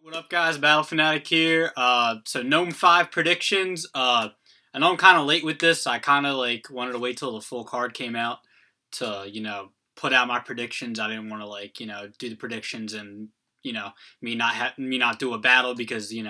What up, guys? Battle Fanatic here. So Nome 5 predictions. I know I'm kind of late with this. I kind of wanted to wait till the full card came out to, put out my predictions. I didn't want to do the predictions and me not do a battle because it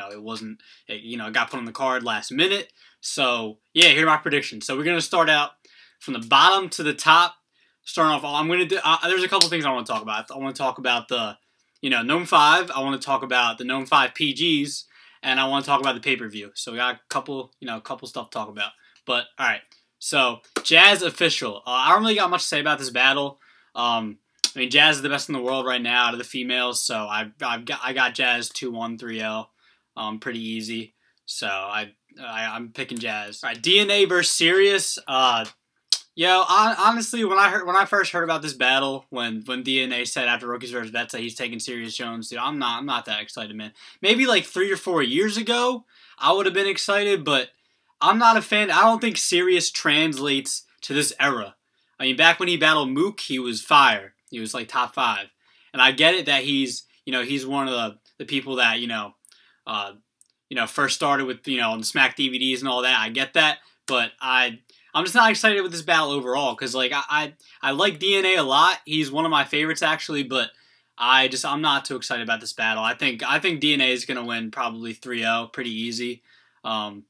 got put on the card last minute. So yeah, here are my predictions. So we're gonna start out from the bottom to the top. Starting off, I'm gonna do. There's a couple things I want to talk about. I want to talk about the Nome 5, I want to talk about the Nome 5 PGs, and I want to talk about the pay-per-view. So we got a couple stuff to talk about. But, alright, so Jazz official. I don't really got much to say about this battle. I mean, Jazz is the best in the world right now out of the females, so I got Jazz 2-1, 3-0, pretty easy. So I'm picking Jazz. Alright, DNA versus Sirius. Yo, honestly, when I first heard about this battle, when DNA said after Rookies vs. Vets that he's taking Sirius Jones, dude, I'm not that excited, man. Maybe like 3 or 4 years ago, I would have been excited, but I'm not a fan. I don't think Sirius translates to this era. I mean, back when he battled Mook, he was fire. He was like top 5, and I get it that he's one of the people that first started with on the Smack DVDs and all that. I get that, but I'm just not excited with this battle overall because I like DNA a lot. He's one of my favorites actually, but I'm not too excited about this battle. I think DNA is gonna win probably 3-0, pretty easy. I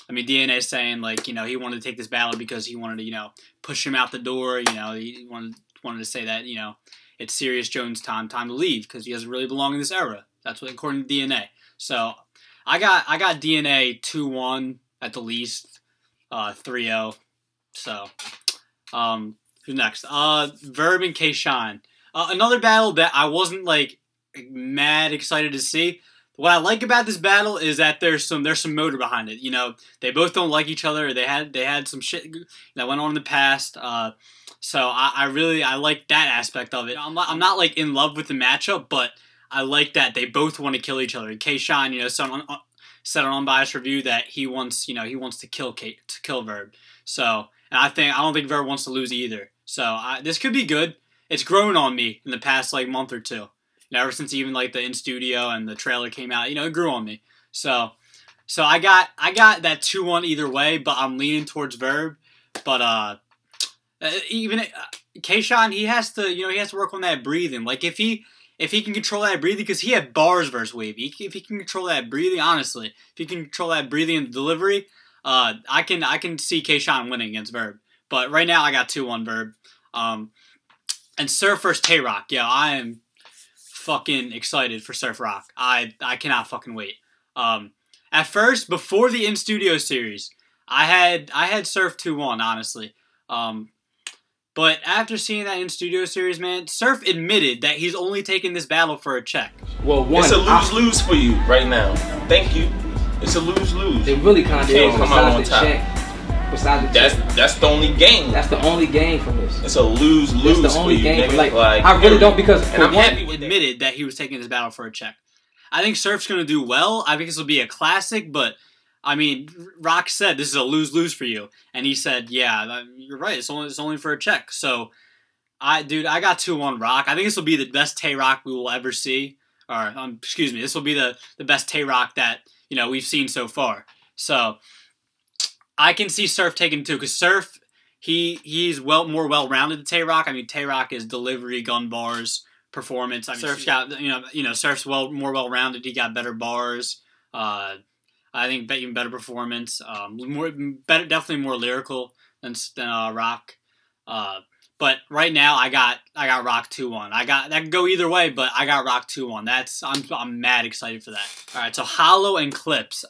mean, DNA is saying he wanted to take this battle because he wanted to push him out the door. He wanted to say that it's Sirius Jones' time to leave because he doesn't really belong in this era. That's what according to DNA. So I got DNA 2-1 at the least, 3-0. So, who's next? Verb and K-Shine. Another battle that I wasn't mad excited to see. What I like about this battle is that there's some motor behind it. They both don't like each other. They had some shit that went on in the past. So I like that aspect of it. I'm not in love with the matchup, but I like that they both want to kill each other. K-Shine, said on Unbiased Review that he wants to kill Verb. So. And I don't think Verb wants to lose either. So this could be good. It's grown on me in the past month or two. Ever since even the in studio and the trailer came out, it grew on me. So I got that 2-1 either way, but I'm leaning towards Verb. But even K-Shine, he has to work on that breathing. If he can control that breathing, because he had bars versus Wavy. If he can control that breathing, honestly, if he can control that breathing and delivery. I can see K-Shine winning against Verb. But right now I got 2-1 Verb. And Surf versus Tay Roc. Yeah, I am fucking excited for Surf Rock. I cannot fucking wait. At first, before the in-studio series, I had Surf 2-1, honestly. But after seeing that in-studio series, man, Surf admitted that he's only taking this battle for a check. Well, it's a lose-lose for you right now. Thank you. It's a lose-lose. It really kind of can't come out on top. That's the only game. That's the only game from this. It's a lose-lose. That's the only game. I really don't because I'm happy with admitted that he was taking this battle for a check. I think Surf's gonna do well. I think this will be a classic, but I mean, Rock said this is a lose-lose for you, and he said, "Yeah, you're right. It's only for a check." So, I got 2-1 Rock. I think this will be the best Tay Roc we will ever see. Or excuse me, this will be the best Tay Roc that we've seen so far. So I can see Surf taking 2 because Surf he's more well-rounded than Tay Roc. I mean, Tay Roc is delivery, gun bars, performance. I mean, Surf's got Surf's more well-rounded. He got better bars. I think even better performance. Definitely more lyrical than Rock. But right now I got Rock 2-1. That could go either way, but I got Rock 2-1. I'm mad excited for that. All right, so Hollow and Clips.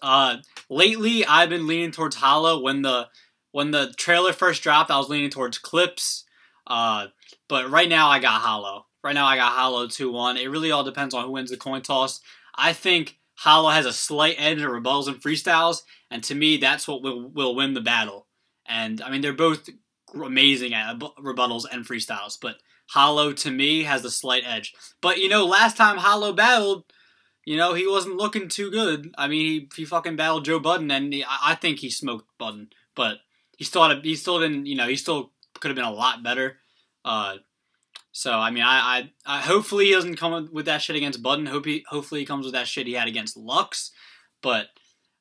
Lately I've been leaning towards Hollow. When the trailer first dropped, I was leaning towards Clips. But right now I got Hollow. Right now I got Hollow 2-1. It really all depends on who wins the coin toss. I think Hollow has a slight edge in rebuttals and freestyles, and to me that's what will win the battle. And I mean they're both amazing at rebuttals and freestyles, but Hollow to me has the slight edge. But last time Hollow battled, he wasn't looking too good. I mean, he fucking battled Joe Budden, and I think he smoked Budden, but he still could have been a lot better. So I mean, I hopefully he doesn't come with that shit against Budden. Hopefully he comes with that shit he had against Lux. But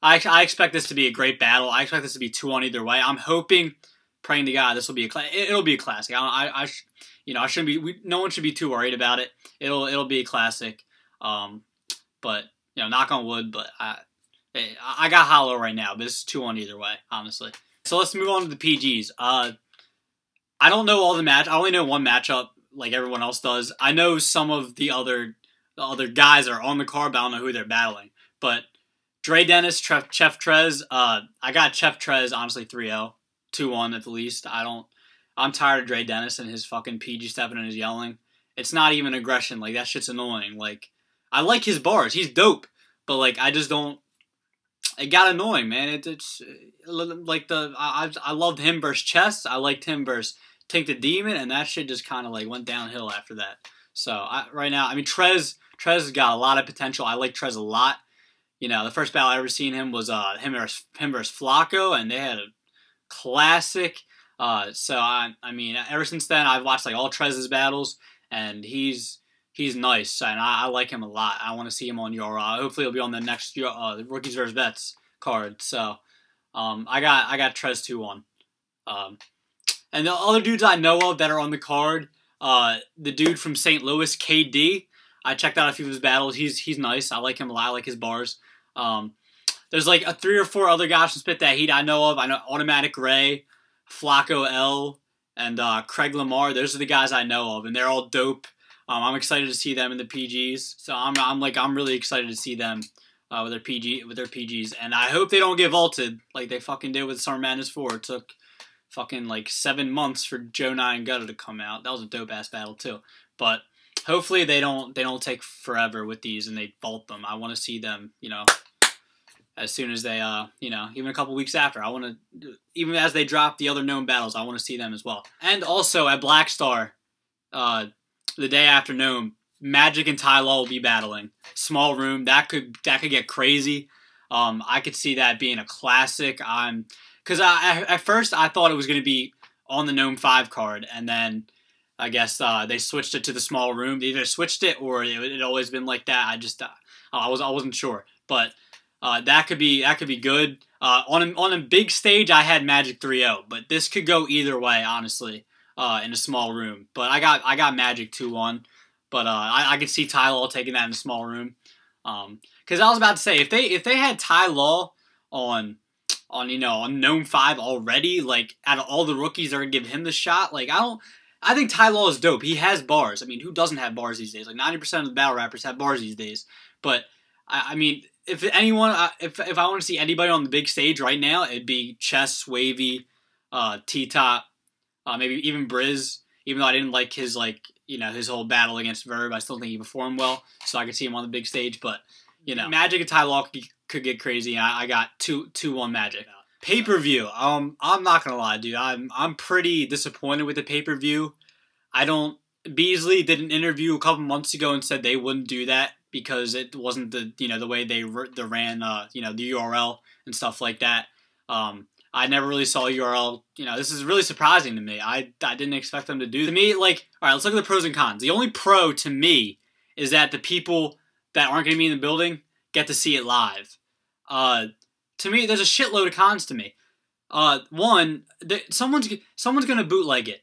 I expect this to be a great battle. I expect this to be 2-1 either way. I'm hoping, praying to God, this will be it'll be a classic. I shouldn't be. No one should be too worried about it. It'll be a classic. But knock on wood. But I got hollow right now. But it's 2-1 either way, honestly. So let's move on to the PGs. I don't know all the match. I only know one matchup, like everyone else does. I know some of the other guys are on the card, but I don't know who they're battling. But Dre Dennis, Chef Trez. I got Chef Trez honestly 3-0, 2-1 at the least. I'm tired of Dre Dennis and his fucking PG stepping and his yelling. It's not even aggression. Like, that shit's annoying. Like, I like his bars. He's dope. But like, I just don't. It got annoying, man. It's like I loved him versus Chess. I liked him versus Tink the Demon, and that shit just kind of like went downhill after that. So right now, I mean, Trez has got a lot of potential. I like Trez a lot. The first battle I ever seen him was him versus Flacco, and they had a classic. So I mean, ever since then, I've watched like all Trez's battles, and he's nice, and I like him a lot. I want to see him on your. Hopefully, he'll be on the next Rookies vs. Vets card. So, I got Trez 2-1. And the other dudes I know of that are on the card, the dude from St. Louis, KD. I checked out a few of his battles. He's nice. I like him a lot. I like his bars. There's like 3 or 4 other guys from Spit That Heat I know of. I know Automatic Ray, Flacco L, and Craig Lamar. Those are the guys I know of, and they're all dope. I'm excited to see them in the PGs. So I'm really excited to see them with their PGs, and I hope they don't get vaulted like they fucking did with Summer Madness 4. It took fucking like 7 months for Joe 9 Gutter to come out. That was a dope ass battle too. But hopefully they don't take forever with these and they vault them. I want to see them, as soon as they even a couple weeks after. I want to, even as they drop the other known battles, I want to see them as well. And also at Black Star, the day after Nome, Magic and Ty Law will be battling. Small room, that could get crazy. I could see that being a classic. Because at first I thought it was going to be on the Nome 5 card, and then I guess they switched it to the small room. They either switched it or it had always been like that. I wasn't sure, but that could be good. On a big stage, I had Magic 3-0, but this could go either way, honestly. In a small room, but I got Magic 2-1, but I could see Ty Law taking that in a small room, because I was about to say if they had Ty Law on Nome 5 already, like out of all the rookies that are gonna give him the shot, like I think Ty Law is dope. He has bars. I mean, who doesn't have bars these days? Like 90% of the battle rappers have bars these days. But I mean, if anyone, if I want to see anybody on the big stage right now, it'd be Chess, Wavy, T-Top. Maybe even Briz, even though I didn't like his his whole battle against Verb, I still think he performed well, so I could see him on the big stage. But Magic and Ty Law could get crazy. I got 2-1 Magic. Pay-per-view. I'm not gonna lie, dude. I'm pretty disappointed with the pay-per-view. Beasley did an interview a couple months ago and said they wouldn't do that because it wasn't the way they ran the URL and stuff like that. I never really saw URL. This is really surprising to me. I didn't expect them to do. To me, like, all right, let's look at the pros and cons. The only pro to me is that the people that aren't going to be in the building get to see it live. To me, there's a shitload of cons to me. One, someone's going to bootleg it.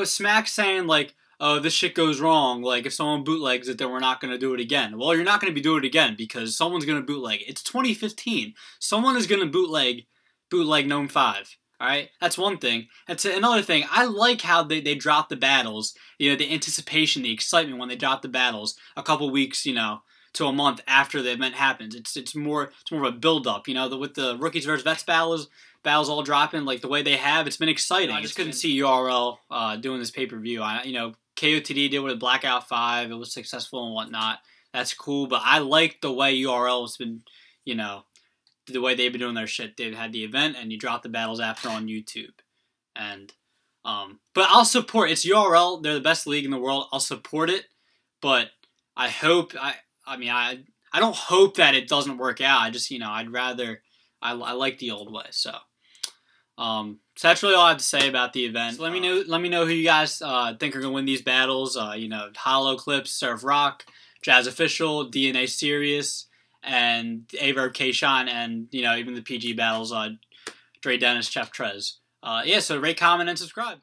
Smack's saying like, oh, this shit goes wrong. Like, if someone bootlegs it, then we're not going to do it again. Well, you're not going to be doing it again because someone's going to bootleg it. It's 2015. Someone is going to bootleg Nome 5. Alright? That's one thing. That's another thing. I like how they drop the battles. The anticipation, the excitement when they drop the battles a couple weeks, to a month after the event happens. It's more of a build-up. With the Rookies vs. Vets battles all dropping, like the way they have, it's been exciting. I just couldn't see URL doing this pay-per-view. KOTD did with Blackout 5. It was successful and whatnot. That's cool, but I like the way URL has been, the way they've been doing their shit. They've had the event and you drop the battles after on YouTube. And but I'll support. It's URL. They're the best league in the world. I'll support it, but I hope I don't hope that it doesn't work out. I just I'd rather I like the old way. So So that's really all I have to say about the event. Let me know who you guys think are gonna win these battles. Hollow Clips, Surf Rock, Jazz Official, DNA Serious, and Verb K-Shine, and even the PG battles, Dre Dennis, Chef Trez. So rate, comment, and subscribe.